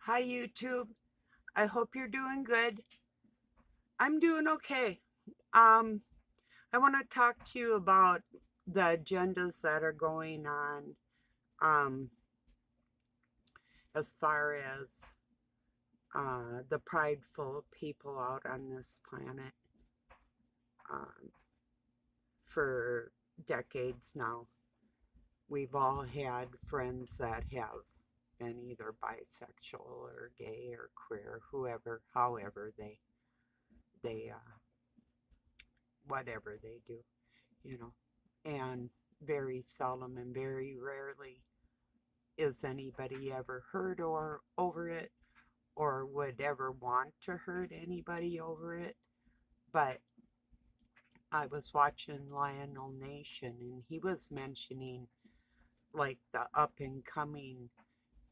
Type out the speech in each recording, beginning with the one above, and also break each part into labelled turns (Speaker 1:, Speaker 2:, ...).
Speaker 1: Hi, YouTube. I hope you're doing good. I'm doing okay. Um, I want to talk to you about the agendas that are going on um, as far as the prideful people out on this planet um, for decades now. We've all had friends that have been either bisexual or gay or queer, whoever, however they whatever they do, you know. And very seldom and very rarely is anybody ever hurt or over it or would ever want to hurt anybody over it. But I was watching Lionel Nation and he was mentioning like the up and coming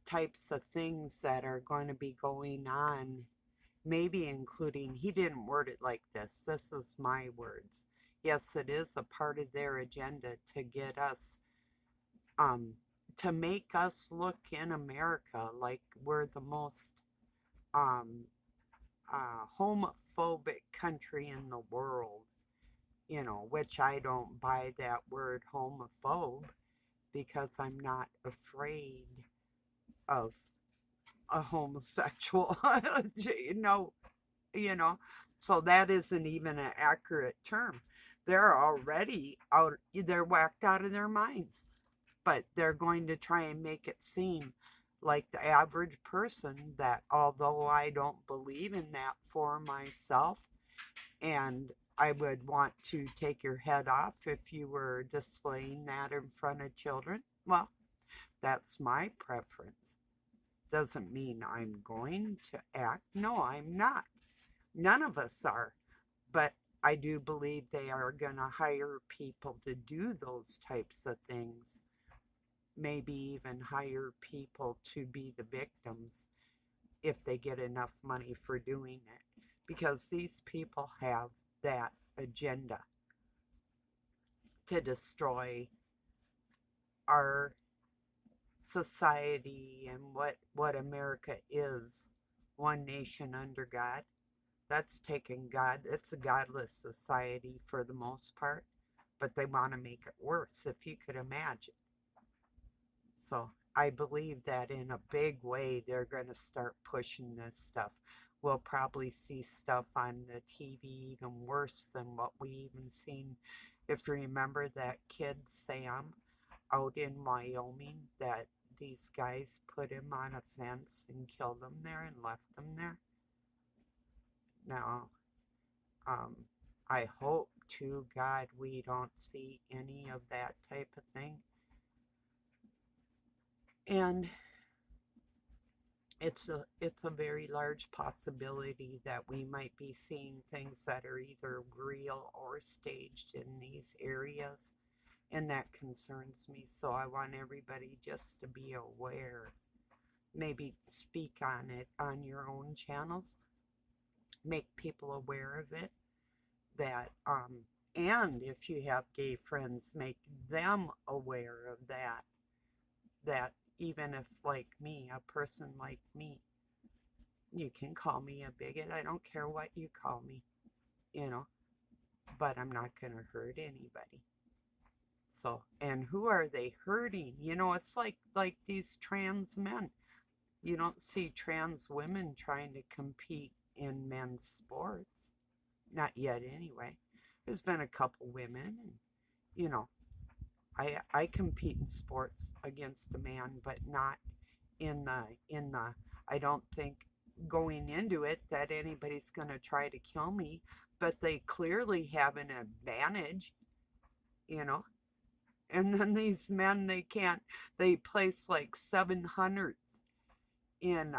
Speaker 1: types of things that are going to be going on, maybe including, he didn't word it like this is my words. Yes, it is a part of their agenda to get us um, to make us look in America like we're the most um, homophobic country in the world, which I don't buy that word homophobe because I'm not afraid of a homosexual, you know, you know, so that isn't even an accurate term. They're already out, they're whacked out of their minds, but they're going to try and make it seem like the average person that although I don't believe in that for myself, and I would want to take your head off if you were displaying that in front of children. Well, that's my preference. Doesn't mean I'm going to act. No, I'm not. None of us are. But I do believe they are going to hire people to do those types of things, maybe even hire people to be the victims if they get enough money for doing it. Because these people have that agenda to destroy our society and what America is, one nation under God. That's taken God, it's a godless society for the most part, but they want to make it worse, if you could imagine. So I believe that in a big way, they're going to start pushing this stuff. We'll probably see stuff on the TV even worse than what we even seen. If you remember that kid Sam out in Wyoming, that these guys put him on a fence and killed him there and left him there. Now, um, I hope to God we don't see any of that type of thing. And it's a very large possibility that we might be seeing things that are either real or staged in these areas, and that concerns me. So I want everybody just to be aware. Maybe speak on it on your own channels, make people aware of it. That and if you have gay friends, make them aware of that. That even if, like me, a person like me, you can call me a bigot. I don't care what you call me, you know, but I'm not going to hurt anybody. So, and who are they hurting? It's like these trans men. You don't see trans women trying to compete in men's sports. Not yet, anyway. There's been a couple women, and you know, I compete in sports against a man, but not in the. I don't think going into it that anybody's going to try to kill me, but they clearly have an advantage, you know. And then these men, they can't. They place like 700 in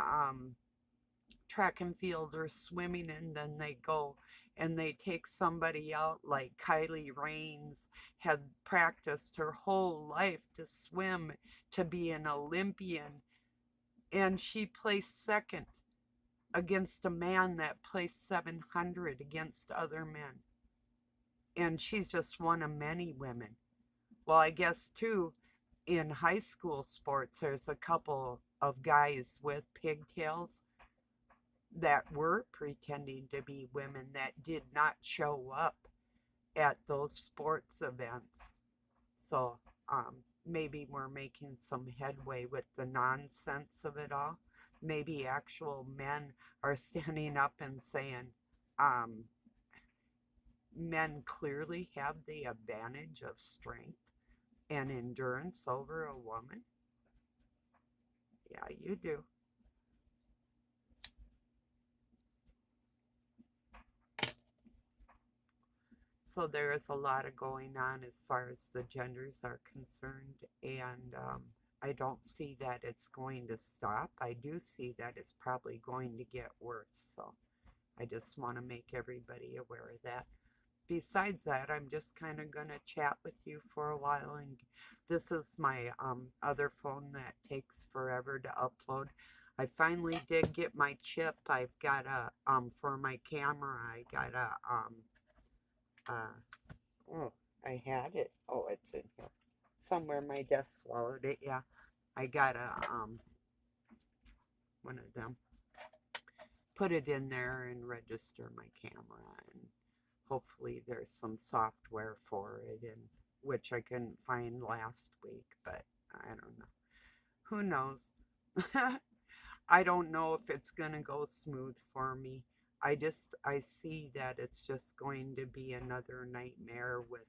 Speaker 1: track and field or swimming, and then they go and they take somebody out like Kylie Rains had practiced her whole life to swim to be an Olympian, and she placed second against a man that placed 700 against other men, and she's just one of many women. Well, I guess too, in high school sports, there's a couple of guys with pigtails that were pretending to be women that did not show up at those sports events. So maybe we're making some headway with the nonsense of it all. Maybe actual men are standing up and saying, um, men clearly have the advantage of strength and endurance over a woman. Yeah, you do. So there is a lot of going on as far as the genders are concerned, and I don't see that it's going to stop. I do see that it's probably going to get worse. So I just want to make everybody aware of that. Besides that, I'm just kind of going to chat with you for a while. And this is my other phone that takes forever to upload. I finally did get my chip. I've got a, for my camera, I got a, oh, I had it. Oh, it's in here. Somewhere my desk swallowed it. Yeah. I got a, one of them. Put it in there and register my camera, and hopefully there's some software for it, and which I couldn't find last week, but I don't know. Who knows? I don't know if it's gonna go smooth for me. I see that it's just going to be another nightmare with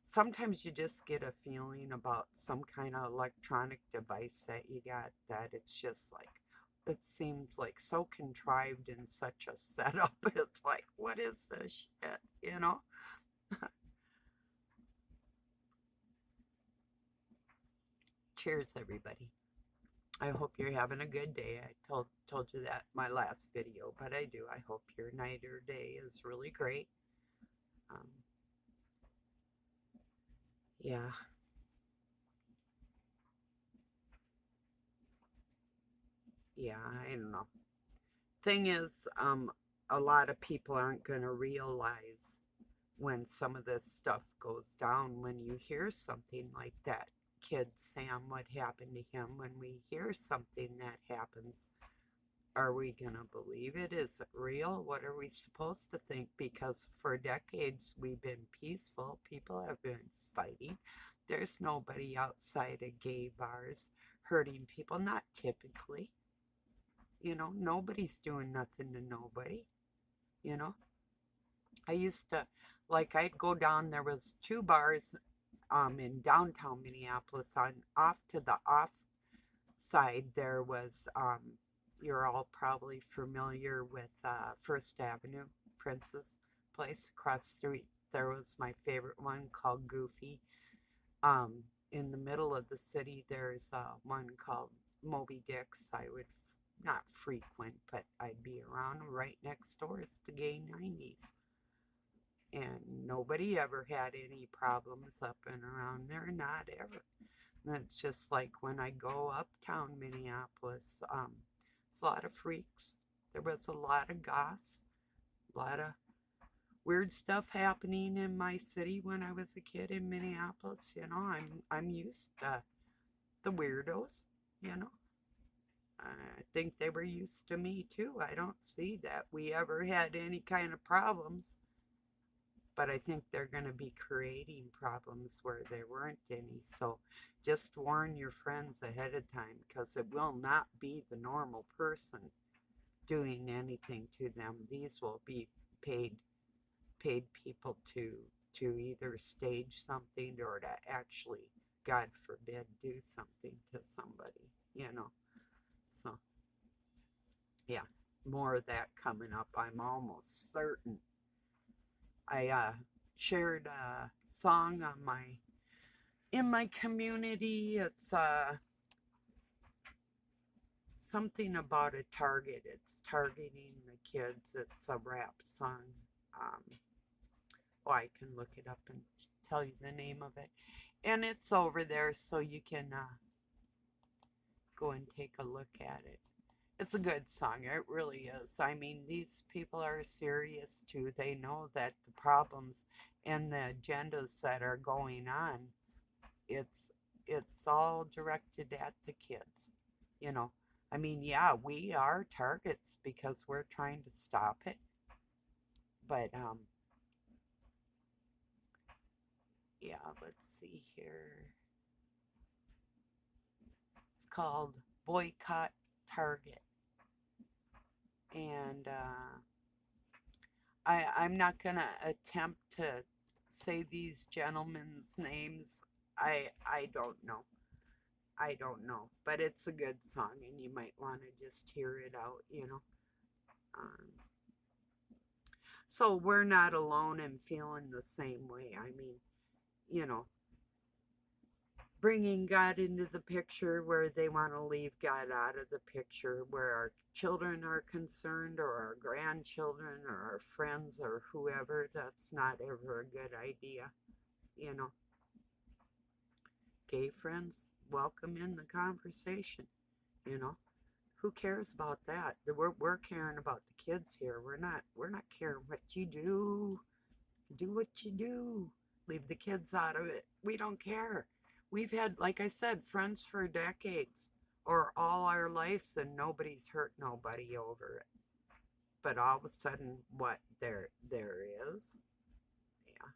Speaker 1: sometimes you just get a feeling about some kind of electronic device that you got that it's just like it seems like so contrived and such a setup. It's like, what is this shit, you know? Cheers, everybody. I hope you're having a good day. I told you that in my last video, but I do. I hope your night or day is really great. Um, yeah, yeah, I don't know. Thing is, a lot of people aren't going to realize when some of this stuff goes down, when you hear something like that kid Sam, what happened to him, when we hear something that happens, are we going to believe it? Is it real? What are we supposed to think? Because for decades we've been peaceful. People have been fighting. There's nobody outside of gay bars hurting people, not typically. You know, nobody's doing nothing to nobody. You know, I used to, like, I'd go down, there was two bars in downtown Minneapolis. On off to the off side, there was, you're all probably familiar with First Avenue, Prince's Place. Across the street, there was my favorite one called Goofy. In the middle of the city, there's one called Moby Dick's. I would not frequent, but I'd be around. Right next door is the gay 90s. And nobody ever had any problems up and around there, not ever. And it's just like when I go uptown Minneapolis, it's a lot of freaks. There was a lot of goths, a lot of weird stuff happening in my city when I was a kid in Minneapolis. You know, I'm used to the weirdos, you know. I think they were used to me too. I don't see that we ever had any kind of problems, but I think they're going to be creating problems where there weren't any. So just warn your friends ahead of time, because it will not be the normal person doing anything to them. These will be paid people to either stage something or to actually, God forbid, do something to somebody, you know. So yeah, more of that coming up, I'm almost certain. I shared a song on my in my community. It's something about a target. It's targeting the kids. It's a rap song. Um, oh, I can look it up and tell you the name of it. And it's over there, so you can go and take a look at it. It's a good song. It really is. I mean, these people are serious too. They know that the problems and the agendas that are going on, it's it's all directed at the kids, you know. I mean, yeah, we are targets because we're trying to stop it, but yeah, let's see here. It's called Boycott Target, and I'm not gonna attempt to say these gentlemen's names. I don't know. I don't know, but it's a good song, and you might want to just hear it out, you know. Um, so we're not alone in feeling the same way. I mean, you know, bringing God into the picture where they want to leave God out of the picture, where our children are concerned, or our grandchildren, or our friends, or whoever, that's not ever a good idea, you know. Gay friends, welcome in the conversation, you know. Who cares about that? We're caring about the kids here. We're not caring what you do. Do what you do. Leave the kids out of it. We don't care. We've had, like I said, friends for decades or all our lives, and nobody's hurt nobody over it. But all of a sudden, what there is, yeah.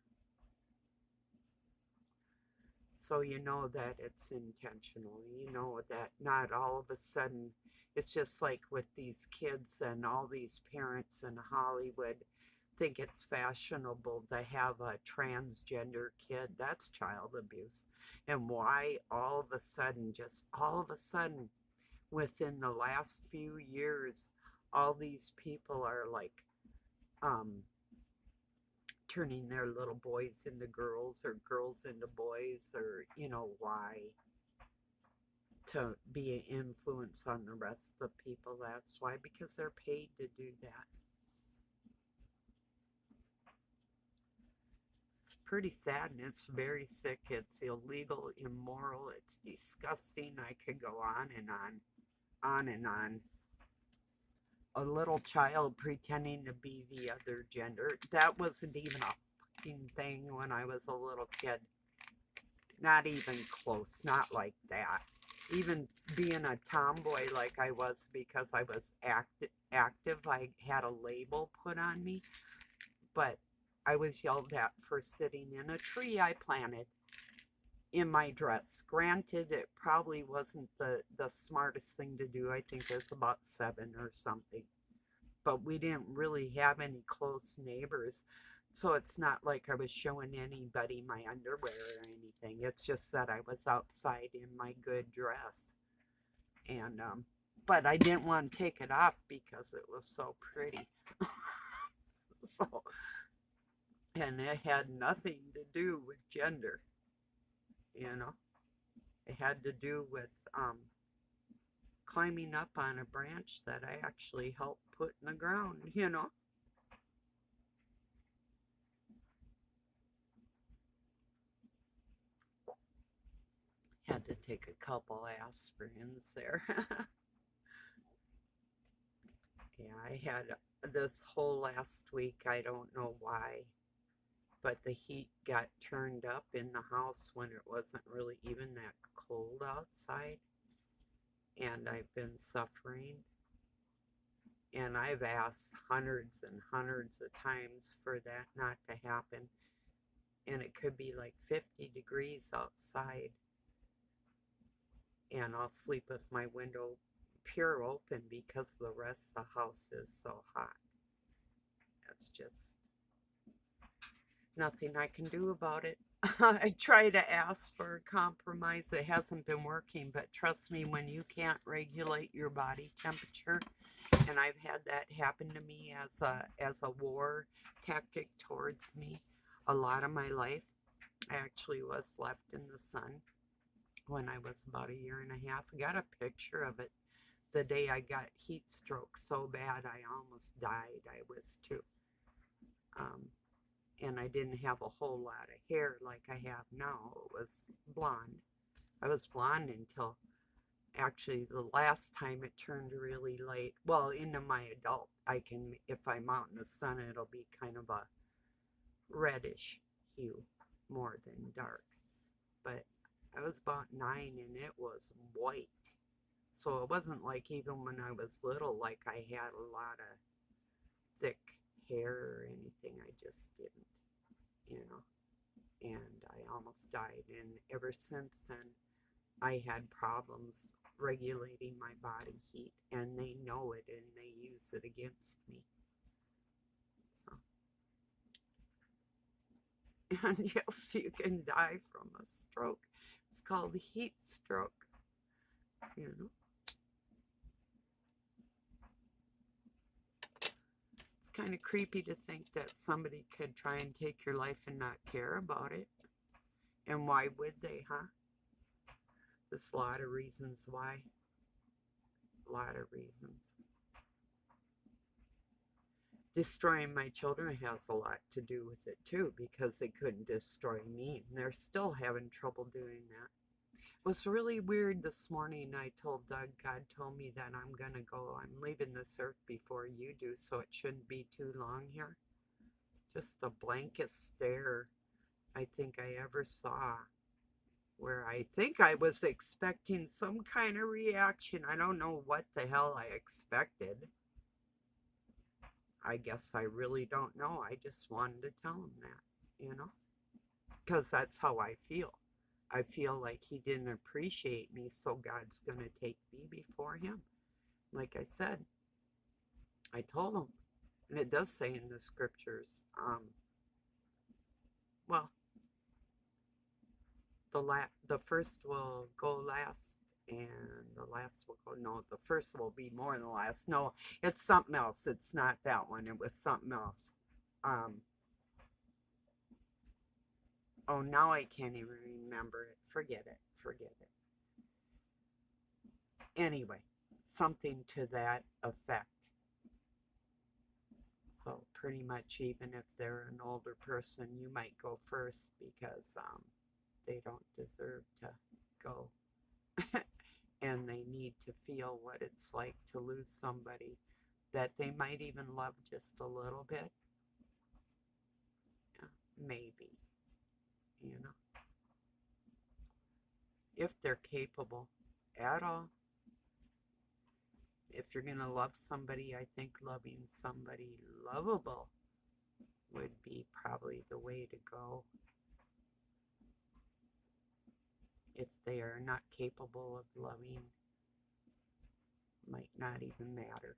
Speaker 1: So you know that it's intentional. You know that not all of a sudden, it's just like with these kids and all these parents in Hollywood think it's fashionable to have a transgender kid. That's child abuse. And why all of a sudden, just all of a sudden, within the last few years, all these people are like um, turning their little boys into girls or girls into boys, or, you know, why? To be an influence on the rest of the people. That's why, because they're paid to do that. It's pretty sad, and it's very sick. It's illegal, immoral, it's disgusting. I could go on and on and on. A little child pretending to be the other gender. That wasn't even a fucking thing when I was a little kid. Not even close, not like that. Even being a tomboy like I was because I was active, I had a label put on me, but I was yelled at for sitting in a tree I planted in my dress. Granted, it probably wasn't the smartest thing to do. I think it was about 7 or something. But we didn't really have any close neighbors. So it's not like I was showing anybody my underwear or anything. It's just that I was outside in my good dress. And, but I didn't want to take it off because it was so pretty. So, and it had nothing to do with gender, you know. It had to do with climbing up on a branch that I actually helped put in the ground, you know. Had to take a couple aspirins there. Yeah, I had this whole last week, I don't know why, but the heat got turned up in the house when it wasn't really even that cold outside. And I've been suffering. And I've asked hundreds and hundreds of times for that not to happen. And it could be like 50 degrees outside. And I'll sleep with my window pure open because the rest of the house is so hot. That's just nothing I can do about it. I try to ask for a compromise. It hasn't been working, but trust me, when you can't regulate your body temperature, and I've had that happen to me as a war tactic towards me a lot of my life. I actually was left in the sun when I was about a year and a half. I got a picture of it the day I got heat stroke so bad I almost died. I was too. And I didn't have a whole lot of hair like I have now. It was blonde. I was blonde until actually the last time it turned really light. Well, into my adult, I can, if I'm out in the sun, it'll be kind of a reddish hue more than dark. But I was about 9 and it was white. So it wasn't like even when I was little, like I had a lot of thick hair or anything. I just didn't, you know. And I almost died. And ever since then, I had problems regulating my body heat, and they know it and they use it against me. So, and yes, you can die from a stroke. It's called heat stroke, you know. It's kind of creepy to think that somebody could try and take your life and not care about it. And why would they, huh? There's a lot of reasons why. A lot of reasons. Destroying my children has a lot to do with it too, because they couldn't destroy me, and they're still having trouble doing that. It was really weird this morning. I told Doug, God told me that I'm gonna go. I'm leaving this earth before you do, so it shouldn't be too long here. Just the blankest stare I think I ever saw, where I think I was expecting some kind of reaction. I don't know what the hell I expected. I guess I really don't know. I just wanted to tell him that, you know, because that's how I feel. I feel like he didn't appreciate me, so God's going to take me before him. Like I said, I told him, and it does say in the scriptures, well, the first will go last, and the last will go, no, the first will be more than the last. No, it's something else. It's not that one. It was something else. Oh, now I can't even remember it. Forget it. Forget it. Anyway, something to that effect. So pretty much, even if they're an older person, you might go first because they don't deserve to go. And they need to feel what it's like to lose somebody that they might even love just a little bit. Yeah, maybe, you know, if they're capable at all. If you're going to love somebody, I think loving somebody lovable would be probably the way to go. If they are not capable of loving, might not even matter,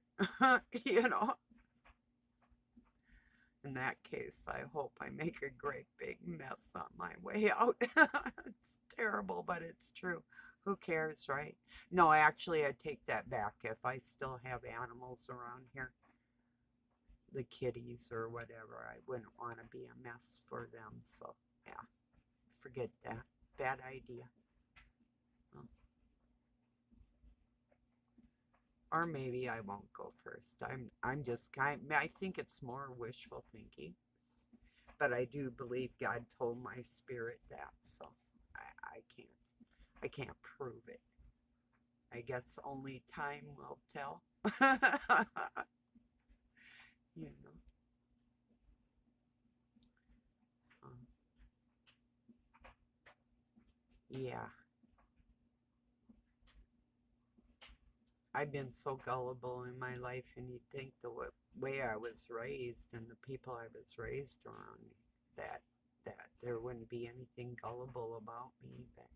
Speaker 1: you know. In that case, I hope I make a great big mess on my way out. It's terrible, but it's true. Who cares, right? No, actually, I take that back. If I still have animals around here, the kitties or whatever, I wouldn't want to be a mess for them. So, yeah, forget that. Bad idea. Or maybe I won't go first. I'm just I think it's more wishful thinking. But I do believe God told my spirit that, so I can't prove it. I guess only time will tell. You know. So, yeah. I've been so gullible in my life, and you'd think the way I was raised and the people I was raised around, that there wouldn't be anything gullible about me, but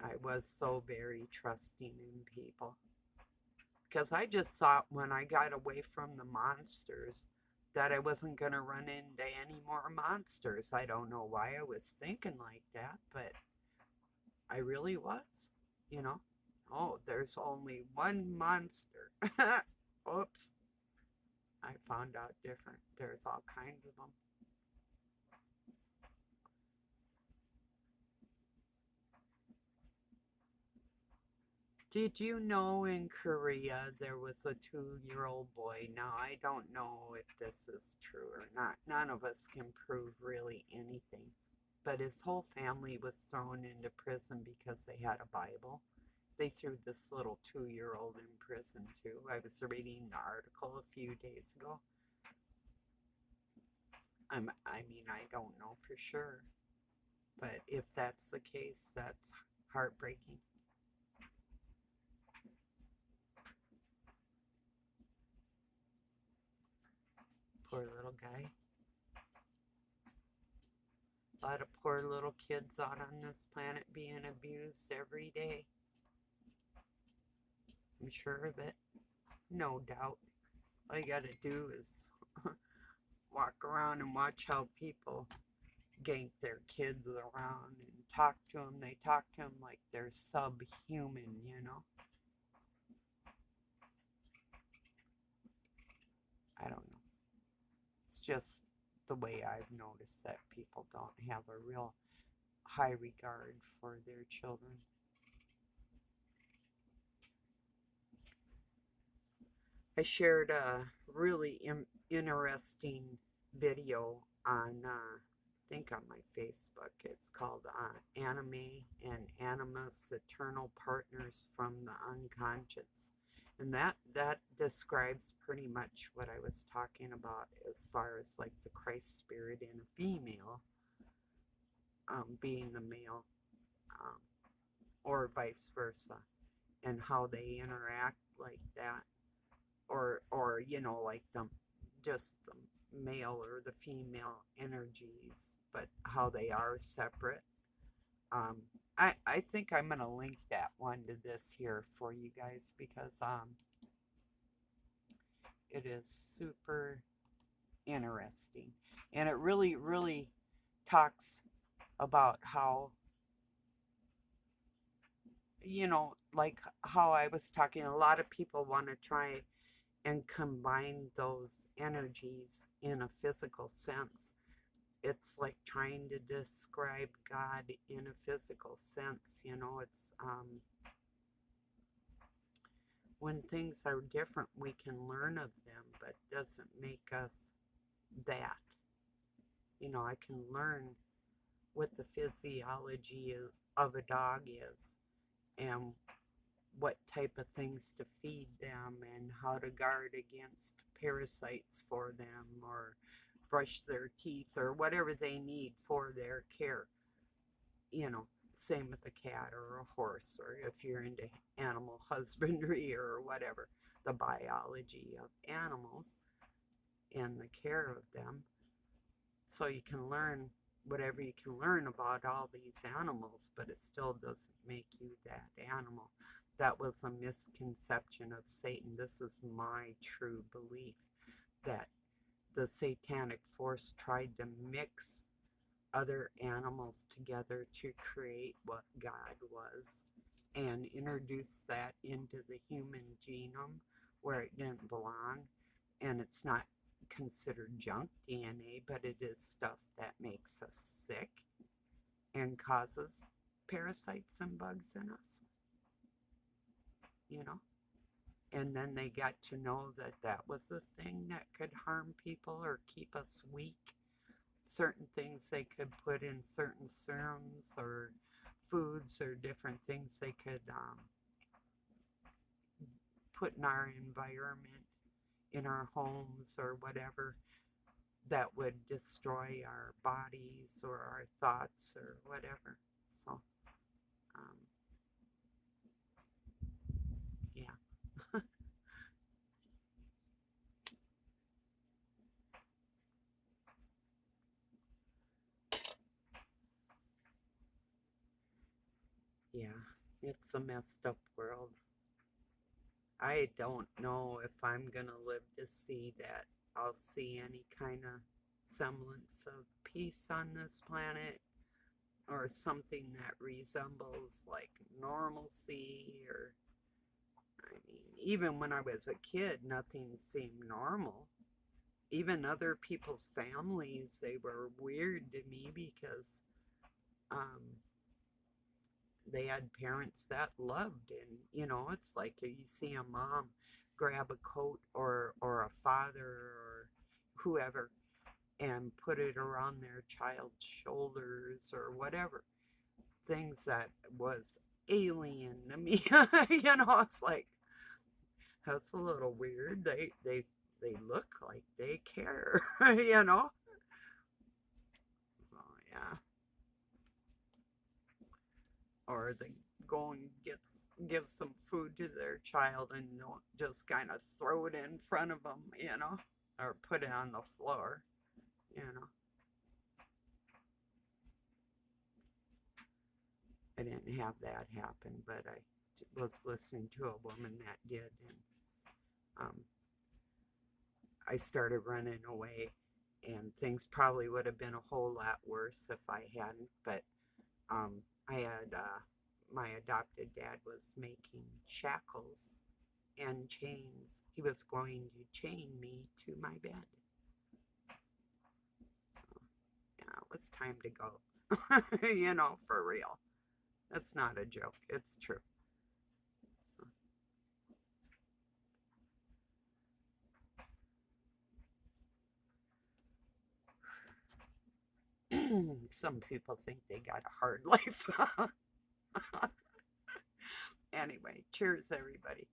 Speaker 1: I was so very trusting in people. Because I just thought when I got away from the monsters that I wasn't going to run into any more monsters. I don't know why I was thinking like that, but I really was, you know. Oh, there's only one monster. Oops. I found out different. There's all kinds of them. Did you know in Korea there was a 2-year-old boy? Now, I don't know if this is true or not. None of us can prove really anything. But his whole family was thrown into prison because they had a Bible. They threw this little 2-year-old in prison too. I was reading the article a few days ago. I mean, I don't know for sure. But if that's the case, that's heartbreaking. Poor little guy. A lot of poor little kids out on this planet being abused every day. I'm sure of it. No doubt. All you gotta do is walk around and watch how people gank their kids around and talk to them. They talk to them like they're subhuman, you know? I don't know. It's just the way I've noticed that people don't have a real high regard for their children. I shared a really interesting video on, I think on my Facebook. It's called Anime and Animus Eternal Partners from the Unconscious. And that describes pretty much what I was talking about as far as like the Christ spirit in a female being the male, or vice versa, and how they interact like that, or you know, like just the male or the female energies, but how they are separate. I think I'm gonna link that one to this here for you guys because it is super interesting, and it really talks about how, you know, like how I was talking, a lot of people want to try and combine those energies in a physical sense. It's like trying to describe God in a physical sense, you know. It's when things are different, we can learn of them, but it doesn't make us that. You know, I can learn what the physiology of a dog is and what type of things to feed them and how to guard against parasites for them or brush their teeth or whatever they need for their care. You know, same with a cat or a horse, or if you're into animal husbandry or whatever, the biology of animals and the care of them. So you can learn whatever you can learn about all these animals, but it still doesn't make you that animal. That was a misconception of Satan. This is my true belief that the satanic force tried to mix other animals together to create what God was and introduce that into the human genome where it didn't belong. And it's not considered junk DNA, but it is stuff that makes us sick and causes parasites and bugs in us, you know. And then they got to know that that was a thing that could harm people or keep us weak. Certain things they could put in certain serums or foods or different things they could put in our environment, in our homes or whatever, that would destroy our bodies or our thoughts or whatever. So, yeah. Yeah, it's a messed up world. I don't know if I'm gonna live to see that. I'll see any kind of semblance of peace on this planet or something that resembles like normalcy. Or, I mean, even when I was a kid, nothing seemed normal. Even other people's families, they were weird to me because um, they had parents that loved, and you know, it's like you see a mom grab a coat or a father or whoever and put it around their child's shoulders or whatever, things that was alien to me. You know, it's like that's a little weird. They look like they care. You know. So yeah. or they go and give some food to their child and don't just kind of throw it in front of them, or put it on the floor, you know. I didn't have that happen, but I was listening to a woman that did, and I started running away, and things probably would have been a whole lot worse if I hadn't. But I had my adopted dad was making shackles and chains. He was going to chain me to my bed. So, yeah, it was time to go. For real. That's not a joke. It's true. So, some people think they got a hard life. Anyway, cheers, everybody.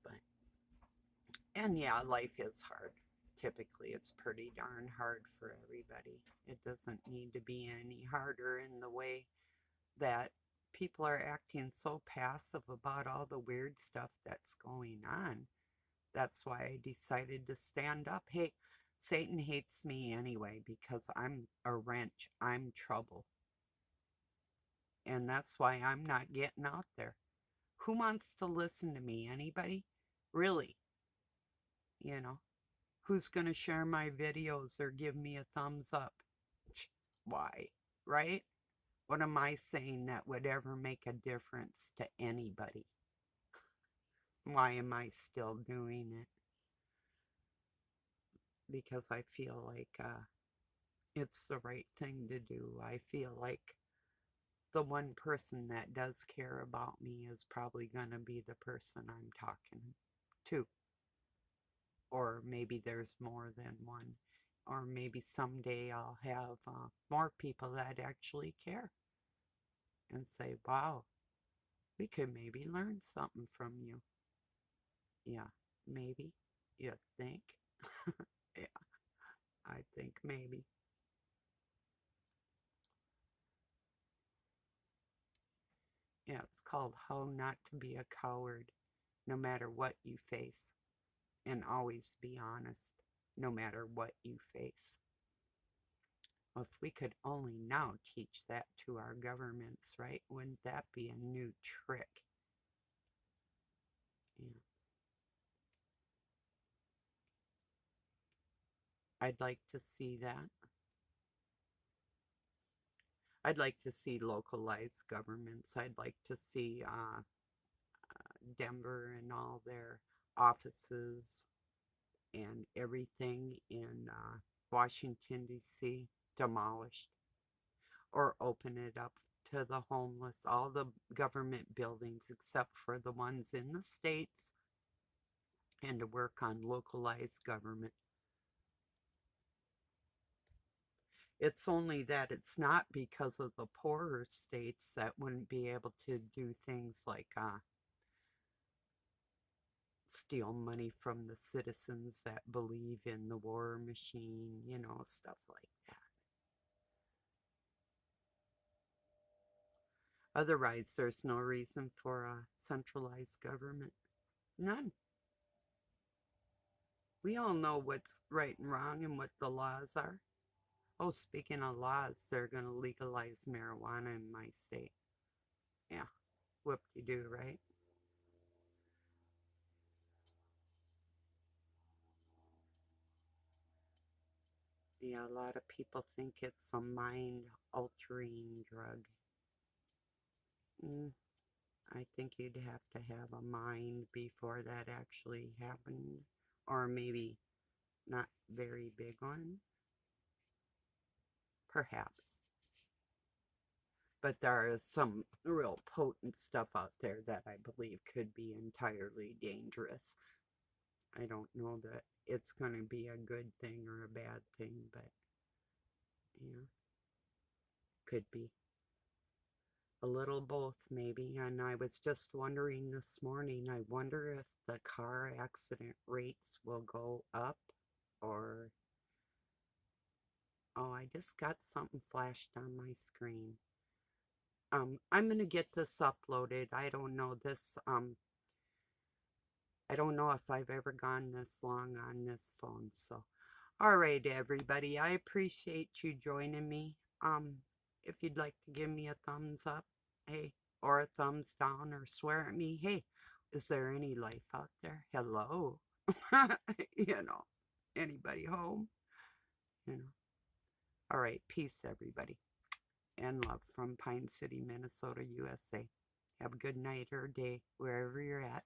Speaker 1: But, and yeah, life is hard. Typically, it's pretty darn hard for everybody. It doesn't need to be any harder in the way that people are acting so passive about all the weird stuff that's going on. That's why I decided to stand up. Hey, Satan hates me anyway because I'm a wrench. I'm trouble. And that's why I'm not getting out there. Who wants to listen to me? Anybody? Really? You know, who's going to share my videos or give me a thumbs up? Why? Right? What am I saying that would ever make a difference to anybody? Why am I still doing it? Because I feel like it's the right thing to do. I feel like the one person that does care about me is probably going to be the person I'm talking to. Or maybe there's more than one. Or maybe someday I'll have more people that actually care and say, wow, we could maybe learn something from you. Yeah, maybe. You think? Yeah, I think maybe. Yeah, it's called How Not to Be a Coward, no matter what you face, and always be honest, no matter what you face. Well, if we could only now teach that to our governments, right? Wouldn't that be a new trick? Yeah. I'd like to see that. I'd like to see localized governments. I'd like to see Denver and all their offices and everything in Washington, D.C. demolished or open it up to the homeless, all the government buildings except for the ones in the states, and to work on localized government. It's only that it's not because of the poorer states that wouldn't be able to do things like steal money from the citizens that believe in the war machine, stuff like that. Otherwise, there's no reason for a centralized government. None. We all know what's right and wrong and what the laws are. Oh, speaking of laws, they're going to legalize marijuana in my state. Yeah, whoop-de-doo, right? Yeah, a lot of people think it's a mind-altering drug. Mm, I think you'd have to have a mind before that actually happened. Or maybe not very big one. Perhaps. But there is some real potent stuff out there that I believe could be entirely dangerous. I don't know that it's going to be a good thing or a bad thing, but yeah, could be a little both maybe. And I was just wondering this morning, I wonder if the car accident rates will go up or Oh, I just got something flashed on my screen. I'm gonna get this uploaded. I don't know this, I don't know if I've ever gone this long on this phone, so. All right, everybody, I appreciate you joining me. If you'd like to give me a thumbs up, hey, or a thumbs down, or swear at me, hey, is there any life out there? Hello. You know, anybody home? You know. All right, peace, everybody, and love from Pine City, Minnesota, USA. Have a good night or day wherever you're at.